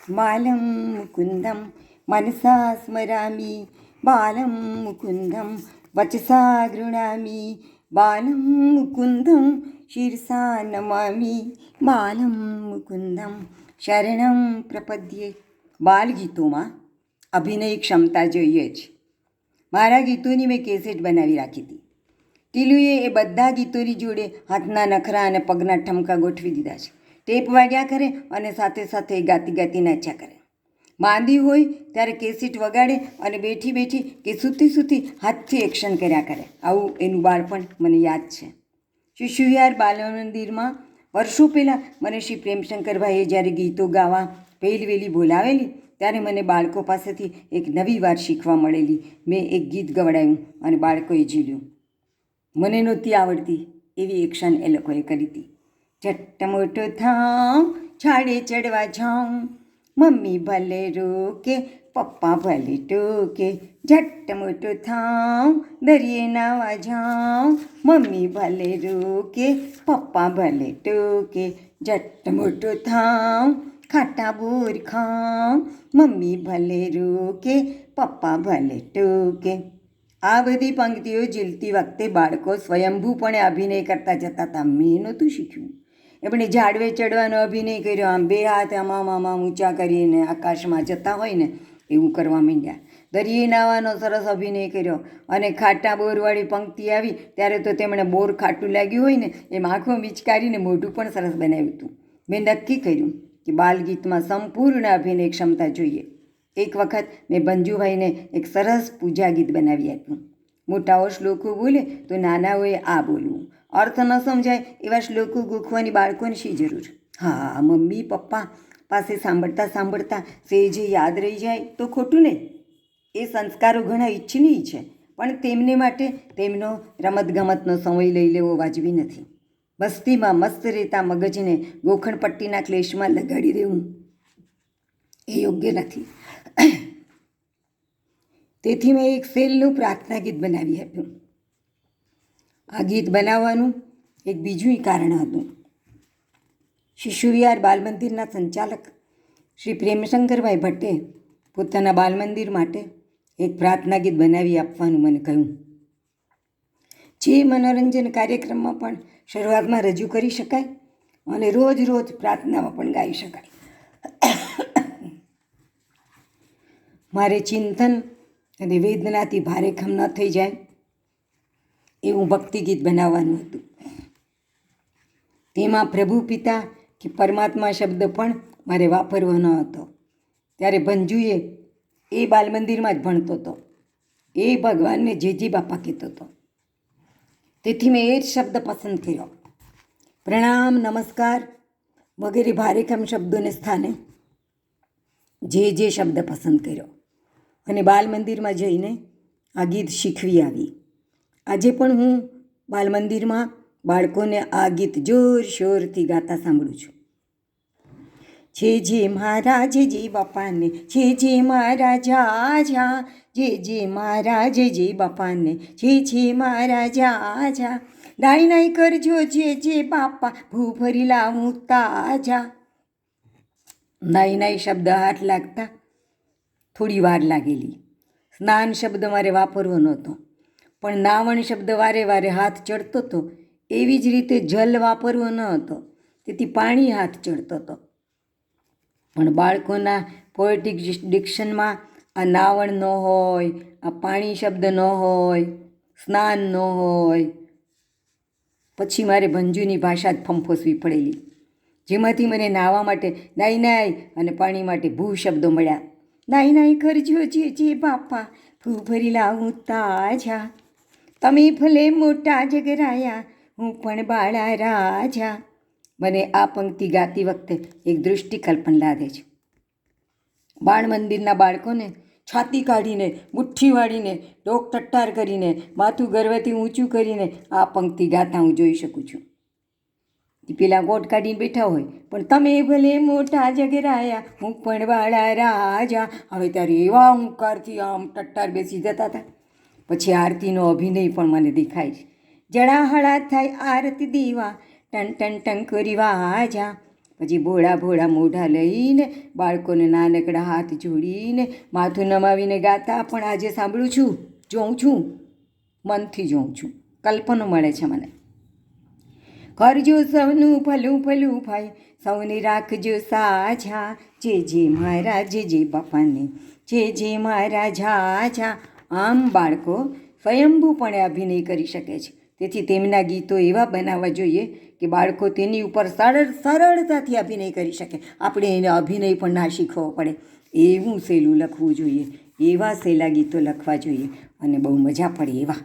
बालं मुकुन्दं मनसा स्मरामि, बालं मुकुन्दं वचसा गृह्णामि, बालं मुकुन्दं शिरसा नमामि, बालं मुकुन्दं શરણં પ્રપદ્યે. બાલગીતોમાં અભિનય ક્ષમતા જોઈએ જ. મારા ગીતોની મેં કેસેટ બનાવી રાખી હતી. ટીલુએ એ બધા ગીતોની જોડે હાથના નખરા અને પગના ઠમકા ગોઠવી દીધા છે. ટેપ વાગ્યા કરે અને સાથે સાથે ગાતી ગાતી નાચ્યા કરે. માંદી હોય ત્યારે કેસેટ વગાડે અને બેઠી બેઠી કે સૂતી સૂતી હાથથી એક્શન કર્યા કરે. આવું એનું બાળપણ મને યાદ છે. શિશુવિહાર બાલ મંદિરમાં વર્ષો પહેલાં મને શ્રી પ્રેમશંકરભાઈએ જ્યારે ગીતો ગાવા પહેલી વહેલી બોલાવેલી ત્યારે મને બાળકો પાસેથી એક નવી વાત શીખવા મળેલી. મેં એક ગીત ગવડાવ્યું અને બાળકોએ ઝીલ્યું. મને નહોતી આવડતી એવી એક્શન એ લોકોએ કરી હતી. ચટ્ટ મોટો થાઉં ઝાડે ચડવા જાઉં, મમ્મી ભલે રોકે પપ્પા ભલે ટોકે, ઝટ્ટ મોટો થાઉં દરિયે નાવા જાઉં, મમ્મી ભલે રોકે પપ્પા ભલે ટોકે, ઝટ્ટ મોટો થાઉં ખાટા બોર ખાઉં, મમ્મી ભલે રોકે પપ્પા ભલે ટોકે. આ બધી પંક્તિઓ ઝીલતી વખતે બાળકો સ્વયંભૂપણે અભિનય કરતા જતા હતા. મેં નહોતું શીખ્યું. એમણે ઝાડવે ચડવાનો અભિનય કર્યો. આમ બે હાથ આમાં ઊંચા કરીને આકાશમાં જતા હોય ને એવું કરવા માંડ્યા. દરિયે નાવાનો સરસ અભિનય કર્યો અને ખાટા બોરવાળી પંક્તિ આવી ત્યારે તો તેમણે બોર ખાટું લાગ્યું હોય ને એમ આંખો મિચકારીને મોઢું પણ સરસ બનાવ્યું હતું. મેં નક્કી કર્યું કે બાલગીતમાં સંપૂર્ણ અભિનય ક્ષમતા જોઈએ. એક વખત મેં બંજુભાઈને એક સરસ પૂજા ગીત બનાવી આપ્યું. મોટાઓ શ્લોકો બોલે તો નાનાઓએ આ બોલવું. અર્થ ન સમજાય એવા શ્લોકો ગોખવાની બાળકોને શી જરૂર? હા, મમ્મી પપ્પા પાસે સાંભળતા સાંભળતા સેજે યાદ રહી જાય તો ખોટું નહીં. એ સંસ્કારો ઘણા ઈચ્છનીય છે, પણ તેમને માટે તેમનો રમતગમતનો સમય લઈ લેવો વાજબી નથી. બસ્તીમાં મસ્ત રહેતા મગજને ગોખણપટ્ટીના ક્લેશમાં લગાડી દેવું એ યોગ્ય નથી. તેથી મેં એક સેલનું પ્રાર્થના ગીત બનાવી આપ્યું. આ ગીત બનાવવાનું એક બીજું કારણ હતું. શિશુવિહાર બાલમંદિરના સંચાલક શ્રી પ્રેમશંકરભાઈ ભટ્ટે પોતાના બાલમંદિર માટે એક પ્રાર્થના ગીત બનાવી આપવાનું મને કહ્યું. જે મનોરંજન કાર્યક્રમમાં પણ શરૂઆતમાં રજૂ કરી શકાય અને રોજ રોજ પ્રાર્થનામાં પણ ગાઈ શકાય. મારે ચિંતન અને વેદનાથી ભારેખમ ન થઈ જાય એવું ભક્તિ ગીત બનાવવાનું હતું. તેમાં પ્રભુ પિતા કે પરમાત્મા શબ્દ પણ મારે વાપરવો ન હતો. ત્યારે ભંજુએ એ બાલમંદિરમાં જ ભણતો હતો. એ ભગવાનને જે બાપા કહેતો હતો. તેથી મેં એ જ શબ્દ પસંદ કર્યો. પ્રણામ, નમસ્કાર વગેરે ભારેખમ શબ્દોને સ્થાને જે શબ્દ પસંદ કર્યો અને બાલમંદિરમાં જઈને આ ગીત શીખવી આવી. આજે પણ હું બાલમંદિરમાં બાળકોને આ ગીત જોરશોરથી ગાતા સાંભળું છું. જે મારા જે બાપાને, જે મારા જા, જે મારા જે બાપાને, જે મારા જા, નાઈ નાઈ કરજો જે બાપા ભૂભરી લાવું તાજા. નાઈ નાઈ શબ્દ હાથ લાગતા થોડી વાર લાગેલી. સ્નાન શબ્દ મારે વાપરવો નહોતો, પણ નાવણ શબ્દ વારે વારે હાથ ચડતો હતો. એવી જ રીતે જલ વાપરવો ન હતો, તેથી પાણી હાથ ચડતો હતો. પણ બાળકોના પોએટિક ડિક્શનમાં આ નાવણ ન હોય, આ પાણી શબ્દ ન હોય, સ્નાન ન હોય. પછી મારે ભંજુની ભાષા જ ફંફોસવી પડેલી, જેમાંથી મને નાહવા માટે નાઈ નાઈ અને પાણી માટે ભૂ શબ્દો મળ્યા. નાઈ નાઈ કરજો જે બાપા ભૂભરી લાવું તાજા, તમે ભલે મોટા જગરાયા હું પણ બાળા રાજા. મને આ પંક્તિ ગાતી વખતે એક દૃષ્ટિકલ્પન લાગે છે. બાળ મંદિરના બાળકોને છાતી કાઢીને, મુઠ્ઠી વાળીને, ડોક ટટ્ટાર કરીને, માથું ગર્વથી ઊંચું કરીને આ પંક્તિ ગાતા હું જોઈ શકું છું. પેલા ગોટ કાઢીને બેઠા હોય, પણ તમે ભલે મોટા જગરાયા હું પણ બાળા રાજા. હવે ત્યારે એવા હુંકારથી આમ ટટ્ટાર બેસી જતા હતા. પછી આરતીનો અભિનય પણ મને દેખાય છે. જળાહળા થાય આરતી દેવા, ટન ટન ટન કરી વાજા. પછી ભોળા ભોળા મોઢા લઈને બાળકોને નાનકડા હાથ જોડીને માથું નમાવીને ગાતા પણ આજે સાંભળું છું, જોઉં છું, મનથી જોઉં છું, કલ્પનો મળે છે મને. કરજો સૌનું ભલું ભલું ભાઈ, સૌને રાખજો સાજા, જે મારા જે બાપાને, જે મારા ઝાઝા. આમ બાળકો સ્વયંભૂપણે અભિનય કરી શકે છે. તેથી તેમના ગીતો એવા બનાવવા જોઈએ કે બાળકો તેની ઉપર સરળતાથી અભિનય કરી શકે. આપણે એને અભિનય પણ ના શીખવો પડે એવું સહેલું લખવું જોઈએ, એવા સહેલા ગીતો લખવા જોઈએ અને બહુ મજા પડે એવા.